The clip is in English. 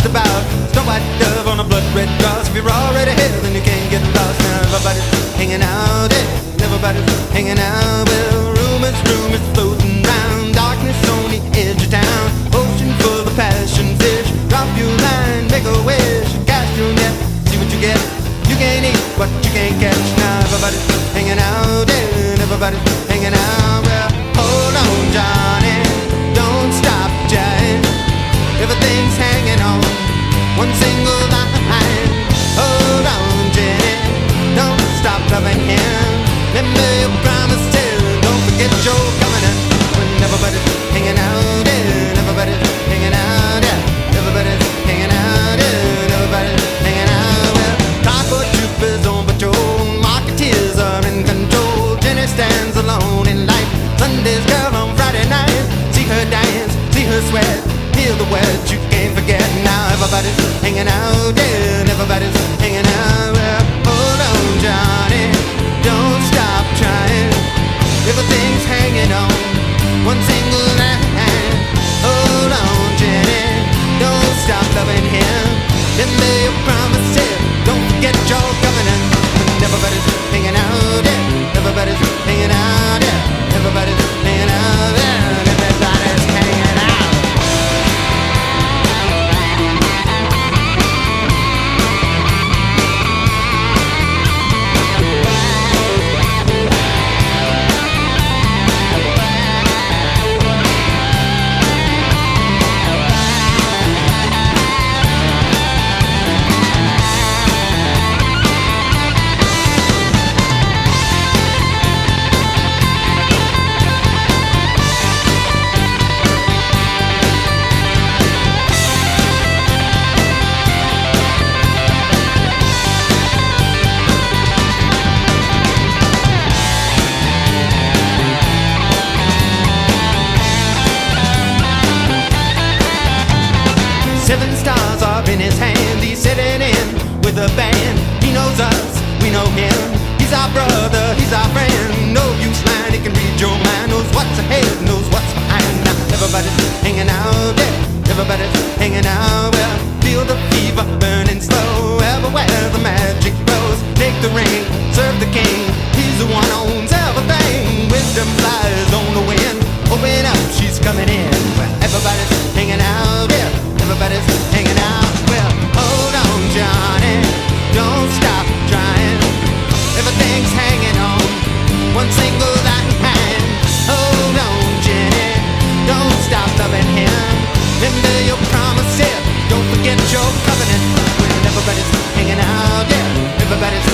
just about. Snow white dove on a blood red cross. If you're already here, then you can't get lost. Now everybody's hanging out, yeah. Everybody's hanging out. Well, rumors floating round. Darkness on the edge of town. Ocean full of passion fish. Drop your line, make a wish, cast your net, see what you get. You can't eat what you can't catch. Now everybody's hanging out, yeah. Everybody's hanging out. Well, hold on, Johnny, don't stop trying. Everything's hanging on one single line. Hold on, Jenny, don't stop loving him. Remember your promises, don't forget your covenant. When everybody's hanging out, yeah. Everybody's hanging out, yeah. Everybody's hanging out, yeah. Everybody's hanging out. Well, cardboard troopers on patrol, marketeers are in control. Jenny stands alone in life. Sunday's girl on Friday night. See her dance, see her sweat, hear the words you can't forget. Now everybody's hanging out, yeah. And everybody's hanging out. Well, hold on, Johnny, don't stop trying. Everything's hanging on one single line. Hold on, Jenny, don't stop loving him. Remember your promises, don't forget your covenant. And everybody's hanging out, yeah. Everybody's hanging out, yeah. Everybody's hanging out, yeah. And everybody's hanging out. Seven stars are in his hand. He's sitting in with a band. He knows us, we know him. He's our brother, he's our friend. No use lying, he can read your mind. Knows what's ahead, knows what's behind. Now everybody's hanging out, yeah. Everybody's hanging out. Well, feel the fever burning slow. Everywhere the magic grows. Take the ring, serve the king. He's the one who owns everything. Wisdom flies on the wind. Open up, she's coming in. Well, everybody's hanging out, yeah. Everybody's hanging out. Well, hold on, Johnny, don't stop trying. Everything's hanging on one single line. Hold on, Jenny, don't stop loving him. Remember your promises, don't forget your covenant. When everybody's hanging out, yeah. Everybody's